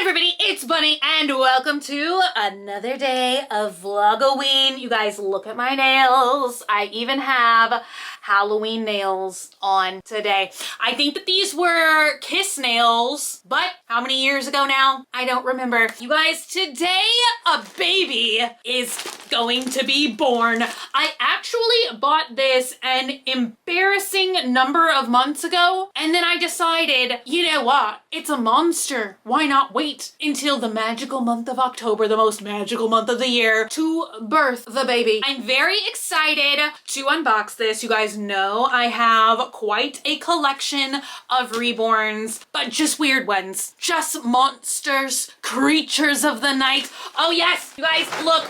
everybody, it's Bunny and welcome to another day of Vlogoween. You guys, look at my nails. I even have Halloween nails on today. I think that these were kiss nails, but how many years ago now? I don't remember. You guys, today a baby is going to be born. I actually bought this an embarrassing number of months ago, and then I decided, you know what? It's a monster. Why not wait until the magical month of October, the most magical month of the year, to birth the baby? I'm very excited to unbox this. You guys know I have quite a collection of reborns, but just weird ones. Just monsters, creatures of the night. Oh yes, you guys, look.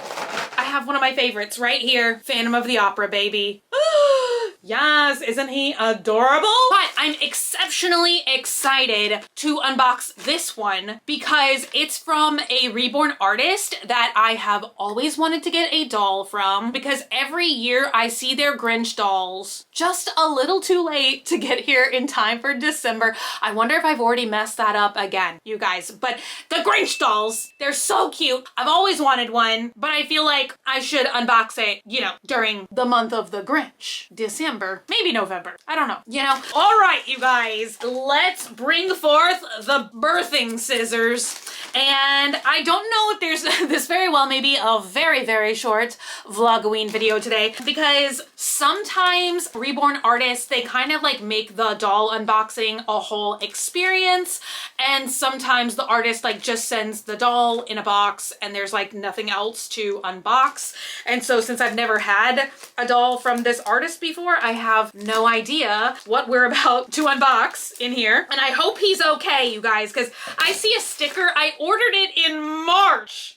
I have one of my favorites right here. Phantom of the Opera baby. Yes, isn't he adorable? But I'm exceptionally excited to unbox this one because it's from a reborn artist that I have always wanted to get a doll from, because every year I see their Grinch dolls just a little too late to get here in time for December. I wonder if I've already messed that up again, you guys. But the Grinch dolls, they're so cute. I've always wanted one, but I feel like I should unbox it, you know, during the month of the Grinch. December, maybe November. I don't know, you know. All right, you guys, let's bring forth the birthing scissors. And I don't know if there's this very well maybe a very, very short Vlogoween video today, because sometimes reborn artists, they kind of like make the doll unboxing a whole experience, and sometimes the artist like just sends the doll in a box and there's like nothing else to unbox. And so since I've never had a doll from this artist before, I have no idea what we're about to unbox in here. And I hope he's okay, you guys, because I see a sticker. I ordered it in March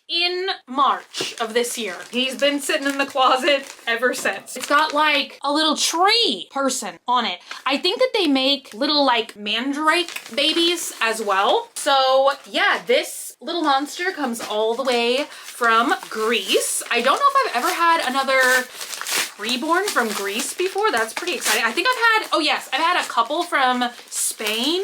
of this year. He's been sitting in the closet ever since. It's got like a little tree person on it. I think that they make little like mandrake babies as well. So yeah, this little monster comes all the way from Greece. I don't know if I've ever had another reborn from Greece before. That's pretty exciting. I think I've had, oh yes, I've had a couple from Spain,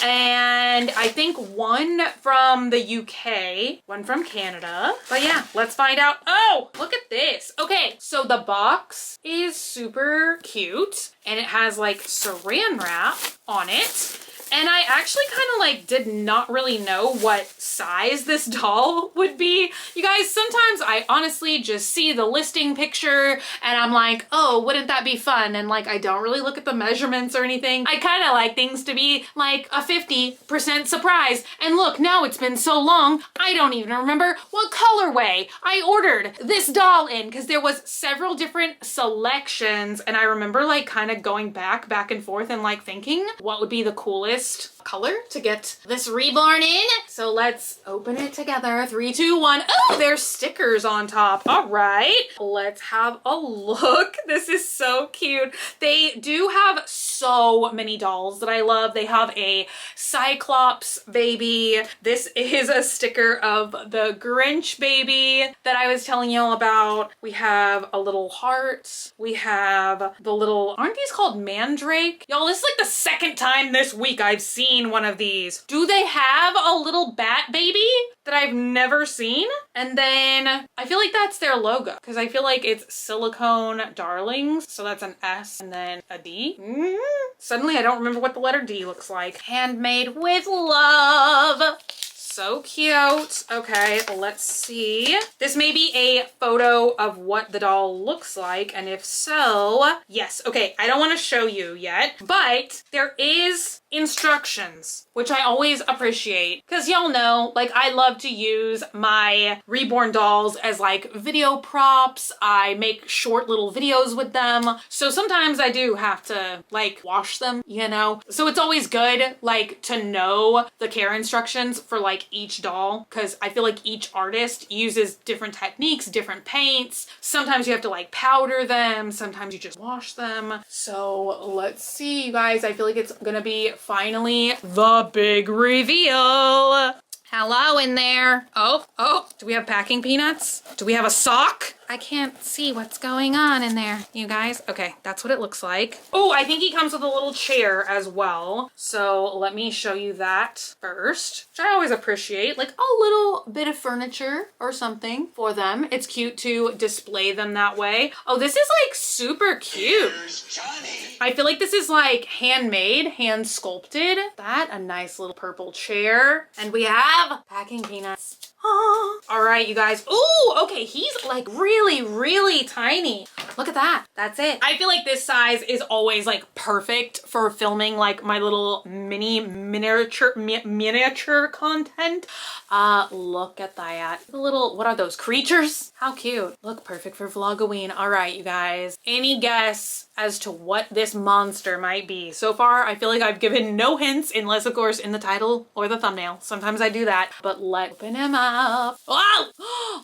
and I think one from the UK, one from Canada. But yeah, let's find out. Oh, look at this. Okay, so the box is super cute and it has like saran wrap on it. And I actually kind of like did not really know what size this doll would be. You guys, sometimes I honestly just see the listing picture and I'm like, oh, wouldn't that be fun? And like, I don't really look at the measurements or anything. I kind of like things to be like a 50% surprise. And look, now it's been so long, I don't even remember what colorway I ordered this doll in, because there was several different selections. And I remember like kind of going back and forth and like thinking what would be the coolest color to get this reborn in. So let's open it together. 3, 2, 1. Oh, there's stickers on top. All right, let's have a look. This is so cute. They do have so many dolls that I love. They have a Cyclops baby. This is a sticker of the Grinch baby that I was telling y'all about. We have a little heart. We have the little, aren't these called mandrake? Y'all, this is like the second time this week I've seen one of these. Do they have a little bat baby that I've never seen? And then I feel like that's their logo, because I feel like it's Silicone Darlings. So that's an S and then a D. Suddenly I don't remember what the letter D looks like. Handmade with love. So cute. Okay, let's see. This may be a photo of what the doll looks like, and if so, yes. Okay, I don't want to show you yet, but there is instructions, which I always appreciate, because y'all know, like, I love to use my reborn dolls as like video props. I make short little videos with them, so sometimes I do have to like wash them, you know? So it's always good like to know the care instructions for like each doll, because I feel like each artist uses different techniques, different paints. Sometimes you have to like powder them, sometimes you just wash them. So let's see, you guys. I feel like it's gonna be finally the big reveal. Hello in there. Oh, do we have packing peanuts? Do we have a sock? I can't see what's going on in there, you guys. Okay, that's what it looks like. Oh, I think he comes with a little chair as well. So let me show you that first, which I always appreciate, like a little bit of furniture or something for them. It's cute to display them that way. Oh, this is like super cute. I feel like this is like handmade, hand sculpted. That, a nice little purple chair. And we have packing peanuts. All right, you guys. Ooh, okay, he's like really, really tiny. Look at that. That's it. I feel like this size is always like perfect for filming like my little miniature content. Look at that. The little, what are those, creatures? How cute. Look, perfect for Vlogoween. All right, you guys. Any guess as to what this monster might be? So far, I feel like I've given no hints, unless of course in the title or the thumbnail. Sometimes I do that, but let's open him up. Wow!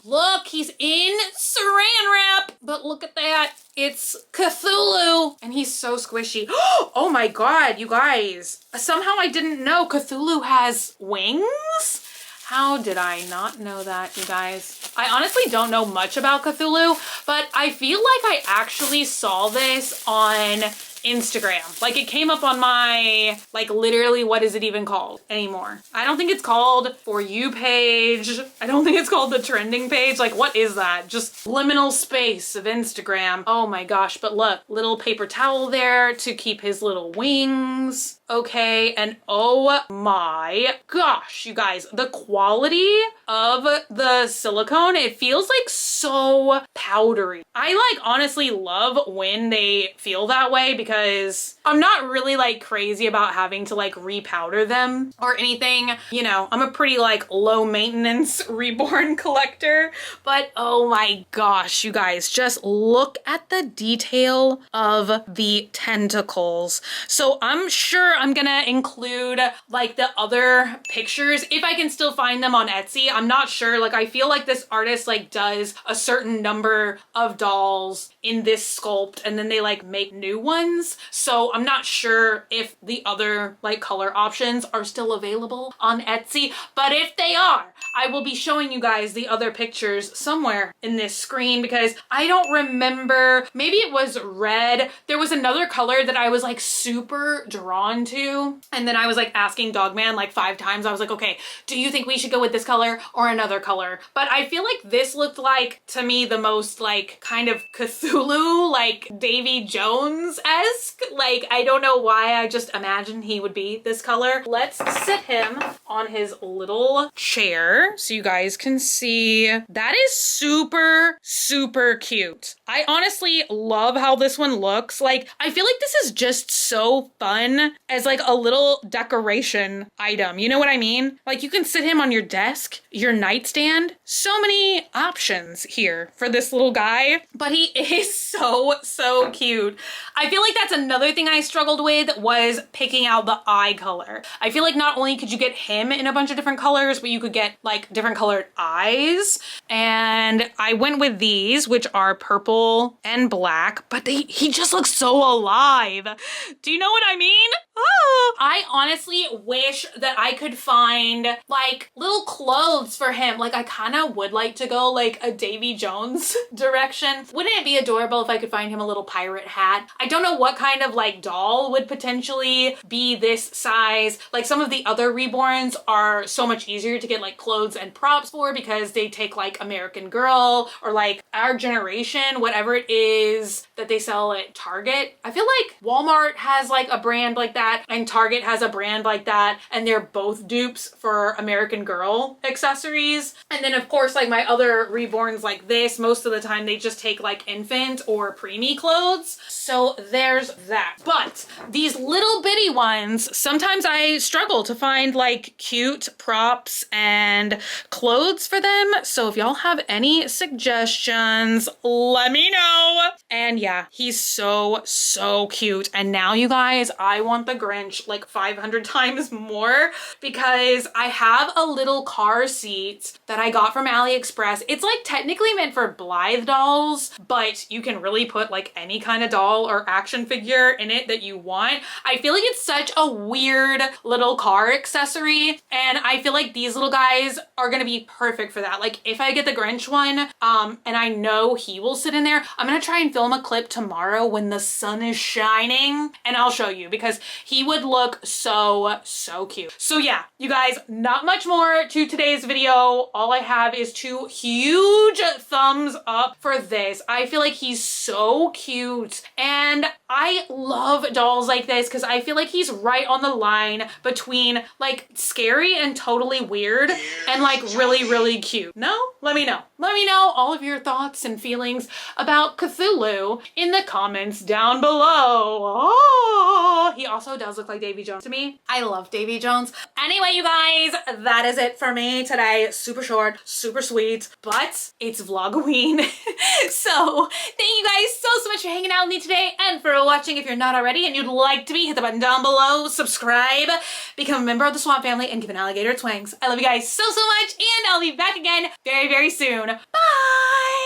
Look, he's in saran wrap, but look at that. It's Cthulhu, and he's so squishy. Oh my God, you guys. Somehow I didn't know Cthulhu has wings. How did I not know that, you guys? I honestly don't know much about Cthulhu, but I feel like I actually saw this on Instagram. Like it came up on my, like literally, what is it even called anymore? I don't think it's called For You page. I don't think it's called the trending page. Like what is that? Just liminal space of Instagram. Oh my gosh, but look, little paper towel there to keep his little wings. Okay, and oh my gosh, you guys, the quality of the silicone, it feels like so powdery. I like honestly love when they feel that way because I'm not really like crazy about having to like repowder them or anything. You know, I'm a pretty like low maintenance reborn collector, but oh my gosh, you guys, just look at the detail of the tentacles. So I'm sure I'm gonna include like the other pictures if I can still find them on Etsy. I'm not sure, like I feel like this artist like does a certain number of dolls in this sculpt and then they like make new ones. So I'm not sure if the other like color options are still available on Etsy, but if they are, I will be showing you guys the other pictures somewhere in this screen because I don't remember, maybe it was red. There was another color that I was like super drawn to. And then I was like asking Dogman like 5 times. I was like, okay, do you think we should go with this color or another color? But I feel like this looked like, to me, the most like kind of Cthulhu, like Davy Jones-esque. Like, I don't know why, I just imagined he would be this color. Let's sit him on his little chair so you guys can see. That is super, super cute. I honestly love how this one looks. Like, I feel like this is just so fun as like a little decoration item. You know what I mean? Like you can sit him on your desk, your nightstand. So many options here for this little guy, but he is so, so cute. I feel like that's another thing I struggled with was picking out the eye color. I feel like not only could you get him in a bunch of different colors, but you could get like different colored eyes. And I went with these, which are purple and black, but he just looks so alive. Do you know what I mean? Oh, I honestly wish that I could find like little clothes for him. Like I kind of would like to go like a Davy Jones direction. Wouldn't it be adorable if I could find him a little pirate hat? I don't know what kind of like doll would potentially be this size. Like some of the other reborns are so much easier to get like clothes and props for because they take like American Girl or like Our Generation, whatever it is that they sell at Target. I feel like Walmart has like a brand like that and Target has a brand like that, and they're both dupes for American Girl accessories. And then of course like my other reborns like this, most of the time they just take like infant or preemie clothes. So there's that. But these little bitty ones, sometimes I struggle to find like cute props and clothes for them. So if y'all have any suggestions, let me know. And yeah, he's so, so cute. And now you guys, I want the Grinch like 500 times more because I have a little car seat that I got from AliExpress. It's like technically meant for Blythe dolls, but you can really put like any kind of doll or action figure in it that you want. I feel like it's such a weird little car accessory, and I feel like these little guys are gonna be perfect for that. Like if I get the Grinch one, and I know he will sit in there, I'm gonna try and film a clip tomorrow when the sun is shining, and I'll show you because he would look so cute. So yeah, you guys, not much more to today's video. All I have is 2 huge thumbs up for this. I feel like he's so cute, and I love dolls like this because I feel like he's right on the line between like scary and totally weird and like really cute. No? Let me know. Let me know all of your thoughts and feelings about Cthulhu in the comments down below. Oh, he also does look like Davy Jones to me. I love Davy Jones. Anyway, you guys, that is it for me today. Super short, super sweet, but it's Vlogoween. So thank you guys so much for hanging out with me today and for watching. If you're not already and you'd like to be, hit the button down below, subscribe, become a member of the Swamp family, and give an alligator its wings. I love you guys so much, and I'll be back again very soon. Bye!